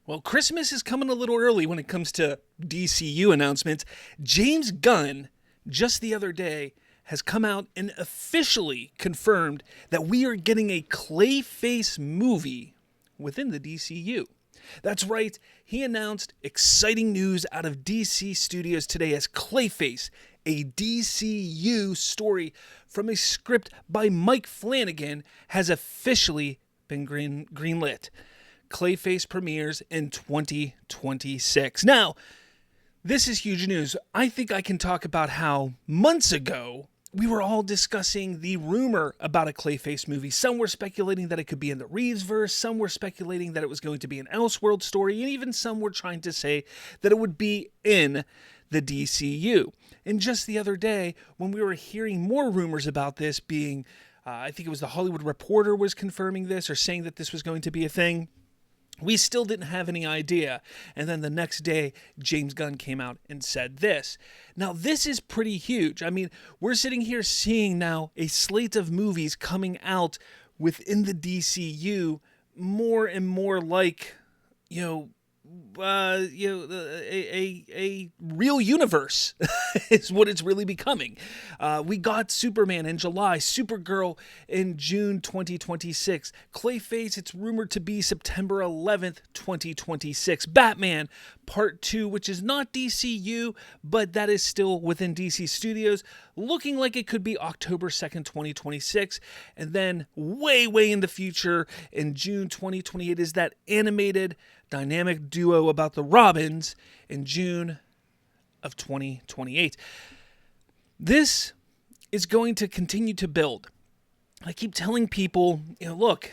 Well, Christmas is coming a little early when it comes to DCU announcements. James Gunn, just the other day, has come out and officially confirmed that we are getting a Clayface movie within the DCU. That's right, he announced exciting news out of DC Studios today as Clayface, a DCU story from a script by Mike Flanagan, has officially been greenlit. Clayface premieres in 2026. Now, this is huge news. I think I can talk about how months ago we were all discussing the rumor about a Clayface movie. Some were speculating that it could be in the Reevesverse, some were speculating that it was going to be an Elseworld story, and even some were trying to say that it would be in the DCU. And just the other day, when we were hearing more rumors about this being, I think it was the Hollywood Reporter was confirming this or saying that this was going to be a thing, we still didn't have any idea. And then the next day, James Gunn came out and said this. Now, this is pretty huge. I mean, we're sitting here seeing now a slate of movies coming out within the DCU more and more like, a real universe is what it's really becoming. We got Superman in July, Supergirl in June 2026, Clayface, it's rumored to be September 11th, 2026, Batman Part 2, which is not DCU, but that is still within DC Studios, looking like it could be October 2nd, 2026, and then way in the future, in June 2028, is that animated dynamic duo about the Robins in June of 2028. This is going to continue to build. I keep telling people, look,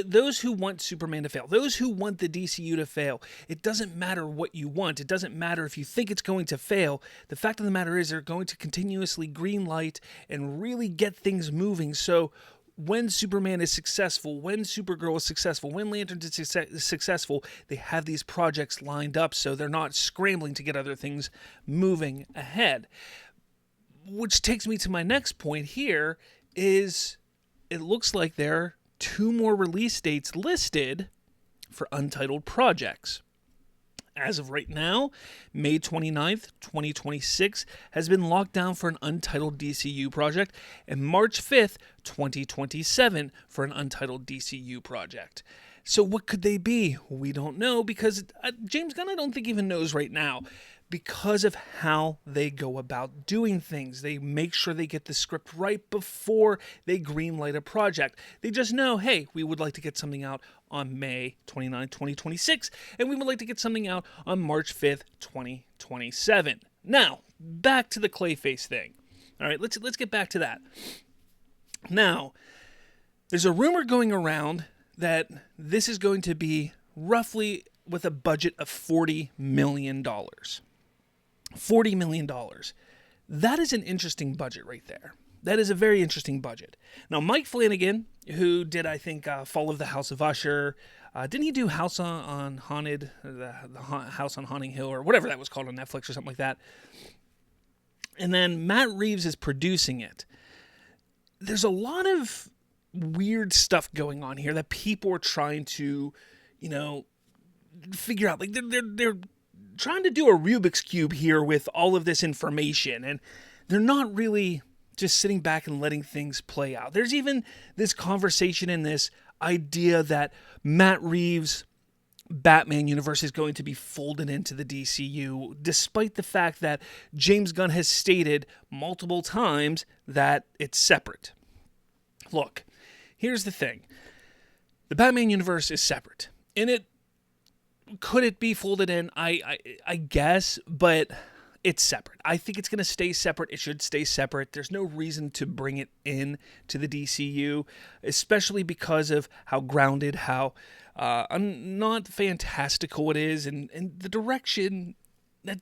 those who want Superman to fail, those who want the DCU to fail, it doesn't matter what you want. It doesn't matter if you think it's going to fail. The fact of the matter is they're going to continuously greenlight and really get things moving. So when Superman is successful, when Supergirl is successful, when Lantern is successful, they have these projects lined up so they're not scrambling to get other things moving ahead. Which takes me to my next point here is it looks like there are 2 more release dates listed for untitled projects. As of right now, May 29th, 2026 has been locked down for an untitled DCU project, and March 5th, 2027 for an untitled DCU project. So what could they be? We don't know because James Gunn I don't think even knows right now because of how they go about doing things. They make sure they get the script right before they greenlight a project. They just know, hey, we would like to get something out on May 29, 2026, and we would like to get something out on March 5th, 2027. Now, back to the Clayface thing. All right, let's get back to that. Now, there's a rumor going around that this is going to be roughly with a budget of $40 million. $40 million. That is an interesting budget right there. That is a very interesting budget. Now, Mike Flanagan, who did, I think, Fall of the House of Usher, didn't he do House on Haunted, the House on Haunting Hill, or whatever that was called on Netflix or something like that? And then Matt Reeves is producing it. There's a lot of weird stuff going on here that people are trying to, figure out. Like they're trying to do a Rubik's Cube here with all of this information, and they're not really just sitting back and letting things play out. There's even this conversation and this idea that Matt Reeves' Batman universe is going to be folded into the DCU, despite the fact that James Gunn has stated multiple times that it's separate. Look, here's the thing. The Batman universe is separate. Could it be folded in? I guess, but it's separate. I think it's going to stay separate. It should stay separate. There's no reason to bring it in to the DCU, especially because of how grounded, how not fantastical it is, and the direction that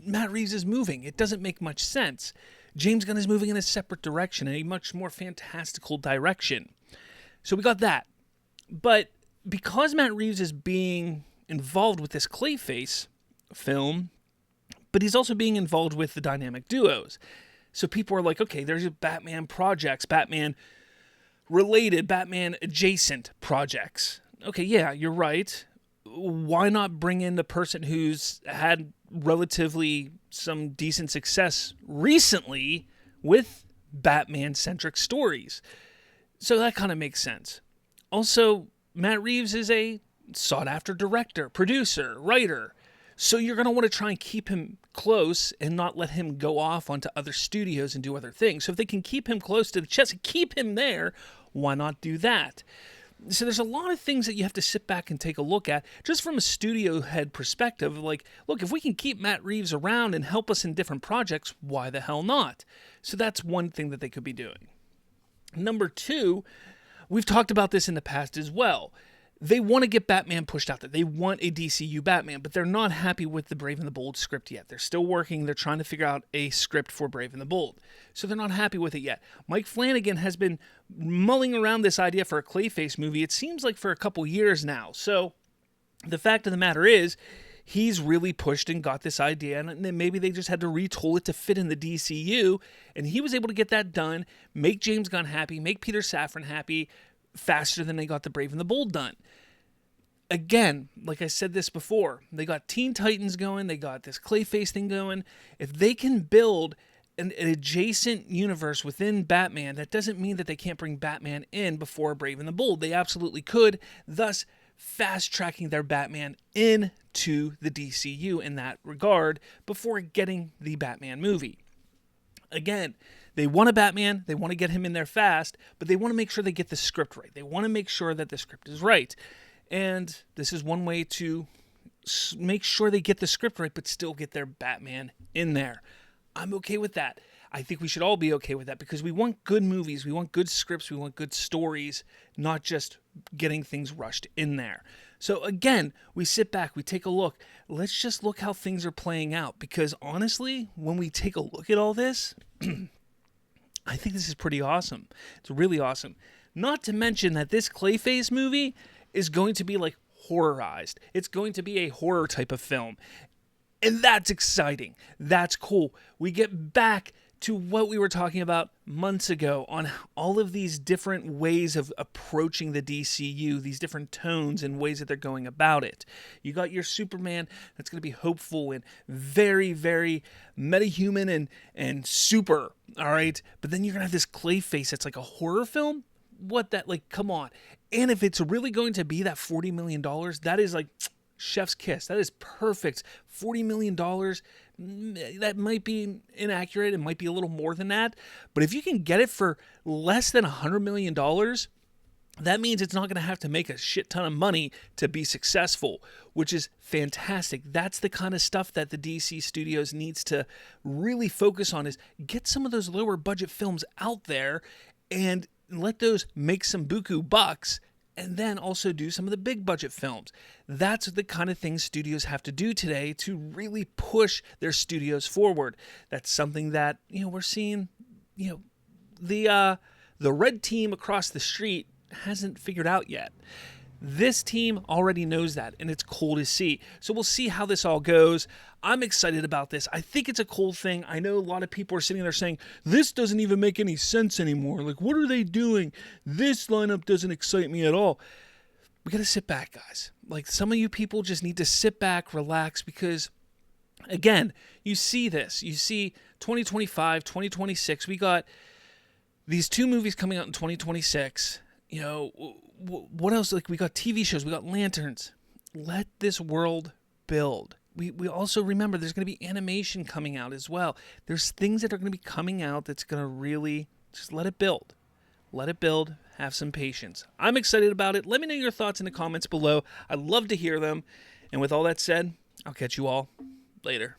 Matt Reeves is moving. It doesn't make much sense. James Gunn is moving in a separate direction, a much more fantastical direction. So we got that. But because Matt Reeves is being involved with this Clayface film, but he's also being involved with the dynamic duos. So people are like, okay, there's Batman projects, Batman related, Batman adjacent projects. Okay, yeah, you're right. why not bring in the person who's had relatively some decent success recently with Batman-centric stories? So that kind of makes sense. Also, Matt Reeves is a sought-after director, producer, writer. So you're going to want to try and keep him close and not let him go off onto other studios and do other things. So if they can keep him close to the chest and keep him there, why not do that? So there's a lot of things that you have to sit back and take a look at just from a studio head perspective. Like, look, if we can keep Matt Reeves around and help us in different projects, why the hell not? So that's one thing that they could be doing. Number two, we've talked about this in the past as well. They want to get Batman pushed out there. They want a DCU Batman, but they're not happy with the Brave and the Bold script yet. They're still working. They're trying to figure out a script for Brave and the Bold. So they're not happy with it yet. Mike Flanagan has been mulling around this idea for a Clayface movie, it seems like for a couple years now. So the fact of the matter is, he's really pushed and got this idea, and then maybe they just had to retool it to fit in the DCU, and he was able to get that done, make James Gunn happy, make Peter Safran happy, faster than they got the Brave and the Bold done. Again, like I said this before, they got Teen Titans going, they got this Clayface thing going. If they can build an adjacent universe within Batman, that doesn't mean that they can't bring Batman in before Brave and the Bold. They absolutely could, thus fast-tracking their Batman into the DCU in that regard before getting the Batman movie. Again, they want a Batman, they want to get him in there fast, but they want to make sure they get the script right. They want to make sure that the script is right. And this is one way to make sure they get the script right, but still get their Batman in there. I'm okay with that. I think we should all be okay with that because we want good movies, we want good scripts, we want good stories, not just getting things rushed in there. So again, we sit back, we take a look. Let's just look how things are playing out because honestly, when we take a look at all this, I think this is pretty awesome. It's really awesome. Not to mention that this Clayface movie is going to be like horrorized. It's going to be a horror type of film. And that's exciting. That's cool. We get back to what we were talking about months ago on all of these different ways of approaching the DCU, these different tones and ways that they're going about it. You got your Superman that's going to be hopeful and very, very metahuman and super, all right? But then you're going to have this Clayface that's like a horror film? What that, like, come on. And if it's really going to be that $40 million, that is like chef's kiss. That is perfect. $40 million, that might be inaccurate. It might be a little more than that. But if you can get it for less than $100 million, that means it's not going to have to make a shit ton of money to be successful, which is fantastic. That's the kind of stuff that the DC Studios needs to really focus on, is get some of those lower budget films out there and let those make some buku bucks, and then also do some of the big budget films. That's the kind of things studios have to do today to really push their studios forward. That's something that, we're seeing, the red team across the street hasn't figured out yet. This team already knows that, and it's cool to see. So we'll see how this all goes. I'm excited about this. I think it's a cool thing. I know a lot of people are sitting there saying, this doesn't even make any sense anymore. Like, what are they doing? This lineup doesn't excite me at all. We got to sit back, guys. Like, some of you people just need to sit back, relax, because, again, you see this. You see 2025, 2026. We got these two movies coming out in 2026. What else? Like, we got TV shows, we got lanterns. Let this world build. We also remember there's going to be animation coming out as well. There's things that are going to be coming out that's going to really just let it build. Let it build. Have some patience. I'm excited about it. Let me know your thoughts in the comments below. I'd love to hear them. And with all that said, I'll catch you all later.